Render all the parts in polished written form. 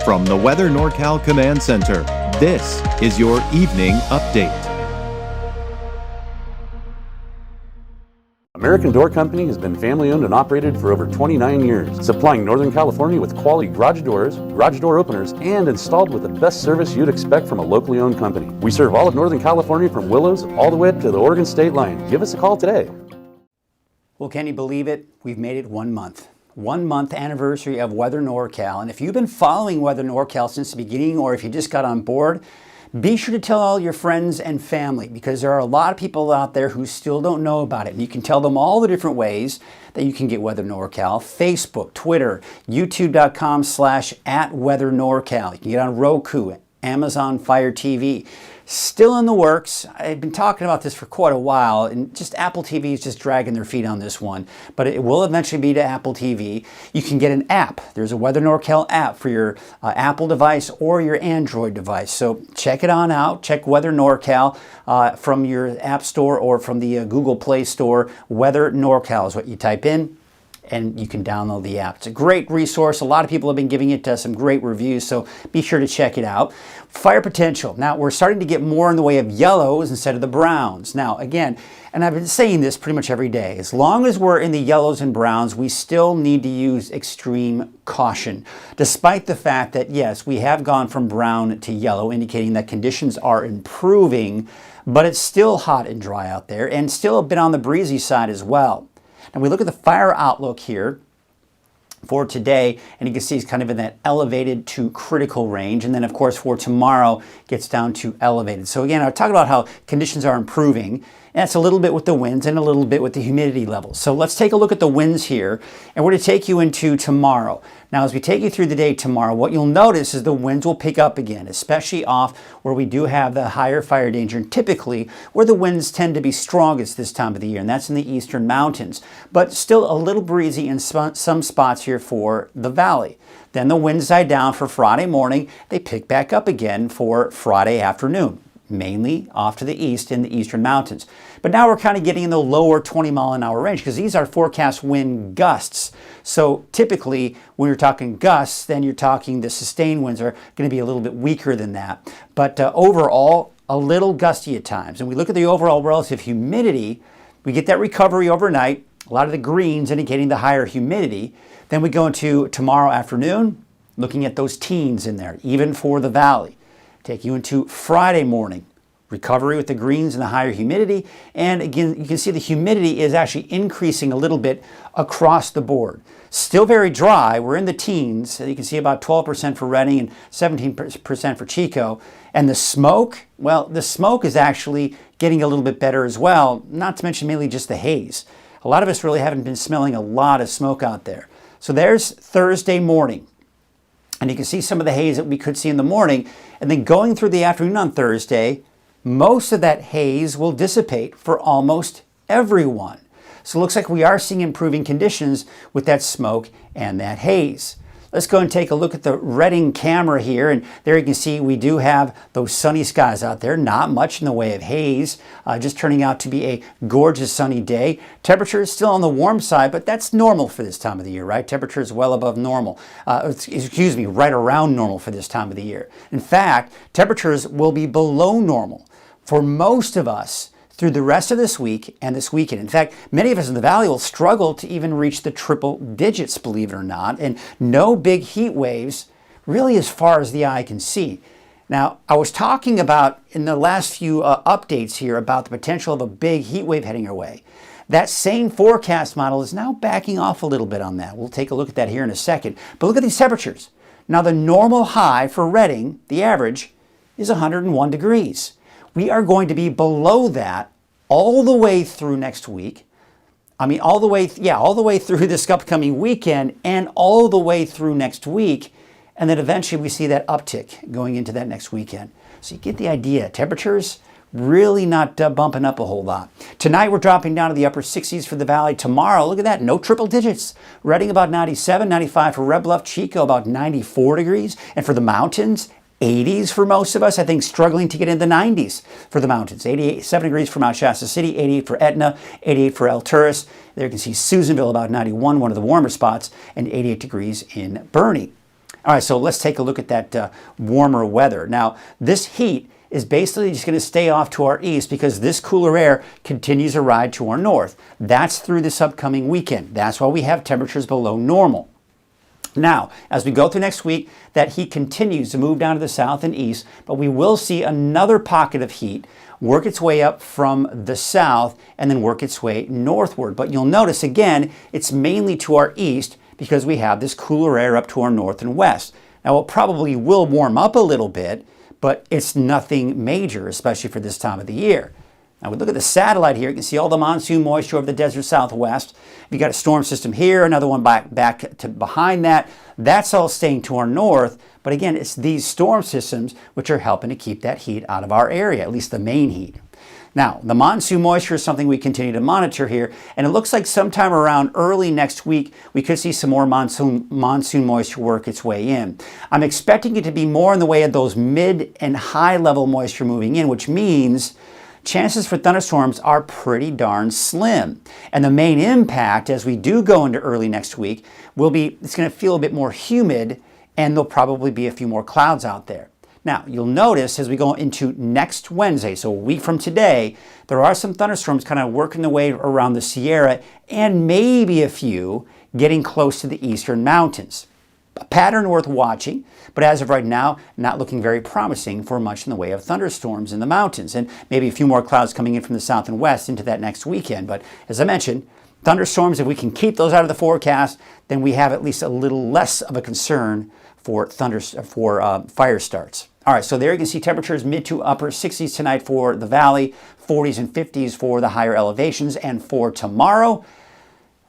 From the Weather NorCal Command Center, this is your Evening Update. American Door Company has been family-owned and operated for over 29 years, supplying Northern California with quality garage doors, garage door openers, and installed with the best service you'd expect from a locally owned company. We serve all of Northern California from Willows all the way to the Oregon state line. Give us a call today. Well, can you believe it? We've made it 1 month. 1 month anniversary of Weather NorCal. And if you've been following Weather NorCal since the beginning, or if you just got on board, be sure to tell all your friends and family, because there are a lot of people out there who still don't know about it. And you can tell them all the different ways that you can get Weather NorCal: Facebook, Twitter, youtube.com/@WeatherNorCal. You can get on Roku, Amazon Fire TV. Still in the works. I've been talking about this for quite a while, and just Apple TV is just dragging their feet on this one. But it will eventually be to Apple TV. You can get an app. There's a Weather NorCal app for your Apple device or your Android device. So check it on out. Check Weather NorCal from your App Store or from the Google Play Store. Weather NorCal is what you type in, and you can download the app. It's a great resource. A lot of people have been giving it some great reviews, so be sure to check it out. Fire potential. Now, we're starting to get more in the way of yellows instead of the browns. Now, again, and I've been saying this pretty much every day, as long as we're in the yellows and browns, we still need to use extreme caution, despite the fact that, yes, we have gone from brown to yellow, indicating that conditions are improving, but it's still hot and dry out there, and still a bit on the breezy side as well. And we look at the fire outlook here for today, and you can see it's kind of in that elevated to critical range. And then, of course, for tomorrow, gets down to elevated. So again, I talk about how conditions are improving. And that's a little bit with the winds and a little bit with the humidity levels. So let's take a look at the winds here, and we're going to take you into tomorrow. Now, as we take you through the day tomorrow, what you'll notice is the winds will pick up again, especially off where we do have the higher fire danger, and typically where the winds tend to be strongest this time of the year, and that's in the eastern mountains. But still a little breezy in some spots here for the valley. Then the winds die down for Friday morning. They pick back up again for Friday afternoon, mainly off to the east in the eastern mountains. But now we're kind of getting in the lower 20-mile-an-hour range, because these are forecast wind gusts. So typically, when you're talking gusts, then you're talking the sustained winds are going to be a little bit weaker than that. But overall, a little gusty at times. And we look at the overall relative humidity, we get that recovery overnight, a lot of the greens indicating the higher humidity. Then we go into tomorrow afternoon, looking at those teens in there, even for the valley. Take you into Friday morning, recovery with the greens and the higher humidity. And again, you can see the humidity is actually increasing a little bit across the board. Still very dry. We're in the teens. You can see about 12% for Redding and 17% for Chico. And the smoke, well, the smoke is actually getting a little bit better as well, not to mention mainly just the haze. A lot of us really haven't been smelling a lot of smoke out there. So there's Thursday morning. And you can see some of the haze that we could see in the morning. And then going through the afternoon on Thursday, most of that haze will dissipate for almost everyone. So it looks like we are seeing improving conditions with that smoke and that haze. Let's go and take a look at the Redding camera here, and there you can see we do have those sunny skies out there. Not much in the way of haze, just turning out to be a gorgeous sunny day. Temperature is still on the warm side, but that's normal for this time of the year, right? Temperature is well above normal. Right around normal for this time of the year. In fact, temperatures will be below normal for most of us through the rest of this week and this weekend. In fact, many of us in the valley will struggle to even reach the triple digits, believe it or not, and no big heat waves really as far as the eye can see. Now, I was talking about in the last few updates here about the potential of a big heat wave heading our way. That same forecast model is now backing off a little bit on that. We'll take a look at that here in a second. But look at these temperatures. Now, the normal high for Redding, the average, is 101 degrees. We are going to be below that all the way through next week. All the way through this upcoming weekend and all the way through next week. And then eventually we see that uptick going into that next weekend. So you get the idea. Temperatures really not bumping up a whole lot. Tonight we're dropping down to the upper 60s for the valley. Tomorrow, look at that, no triple digits. Redding about 97, 95 for Red Bluff, Chico about 94 degrees. And for the mountains, 80s for most of us, I think struggling to get in the 90s for the mountains. 87 degrees for Mount Shasta City, 88 for Etna, 88 for El Turris. There you can see Susanville about 91, one of the warmer spots, and 88 degrees in Bernie. All right, so let's take a look at that warmer weather. Now, this heat is basically just going to stay off to our east because this cooler air continues to ride to our north. That's through this upcoming weekend. That's why we have temperatures below normal. Now, as we go through next week, that heat continues to move down to the south and east, but we will see another pocket of heat work its way up from the south and then work its way northward. But you'll notice, again, it's mainly to our east because we have this cooler air up to our north and west. Now, it probably will warm up a little bit, but it's nothing major, especially for this time of the year. Now, we look at the satellite here. You can see all the monsoon moisture over the desert southwest. You've got a storm system here, another one back to behind that. That's all staying to our north. But again, it's these storm systems which are helping to keep that heat out of our area, at least the main heat. Now, the monsoon moisture is something we continue to monitor here, and it looks like sometime around early next week, we could see some more monsoon moisture work its way in. I'm expecting it to be more in the way of those mid and high level moisture moving in, which means chances for thunderstorms are pretty darn slim. And the main impact as we do go into early next week will be, it's going to feel a bit more humid, and there'll probably be a few more clouds out there. Now, you'll notice as we go into next Wednesday, so a week from today, there are some thunderstorms kind of working their way around the Sierra and maybe a few getting close to the eastern mountains. A pattern worth watching, but as of right now, not looking very promising for much in the way of thunderstorms in the mountains, and maybe a few more clouds coming in from the south and west into that next weekend. But as I mentioned, thunderstorms, if we can keep those out of the forecast, then we have at least a little less of a concern for fire starts. All right, so there you can see temperatures mid to upper 60s tonight for the valley, 40s and 50s for the higher elevations, and for tomorrow,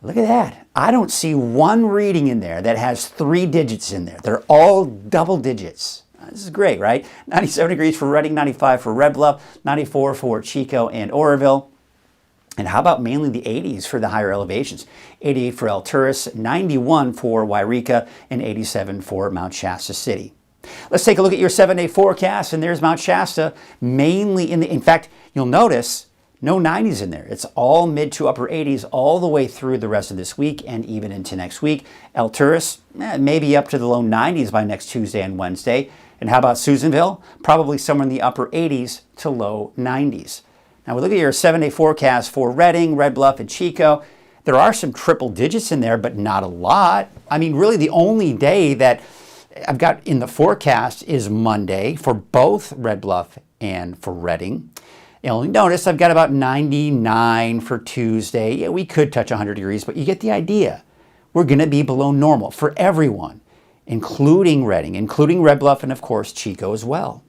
look at that. I don't see one reading in there that has 3 digits in there. They're all double digits. This is great, right? 97 degrees for Redding, 95 for Red Bluff, 94 for Chico and Oroville. And how about mainly the 80s for the higher elevations? 88 for Alturas, 91 for Wairika, and 87 for Mount Shasta City. Let's take a look at your 7-day forecast, and there's Mount Shasta, mainly in fact, you'll notice no 90s in there. It's all mid to upper 80s all the way through the rest of this week and even into next week. Alturas, maybe up to the low 90s by next Tuesday and Wednesday. And how about Susanville? Probably somewhere in the upper 80s to low 90s. Now we look at your 7-day forecast for Redding, Red Bluff, and Chico. There are some triple digits in there, but not a lot. I mean, really the only day that I've got in the forecast is Monday for both Red Bluff and for Redding. You'll notice I've got about 99 for Tuesday. Yeah, we could touch 100 degrees, but you get the idea. We're going to be below normal for everyone, including Redding, including Red Bluff, and of course Chico as well.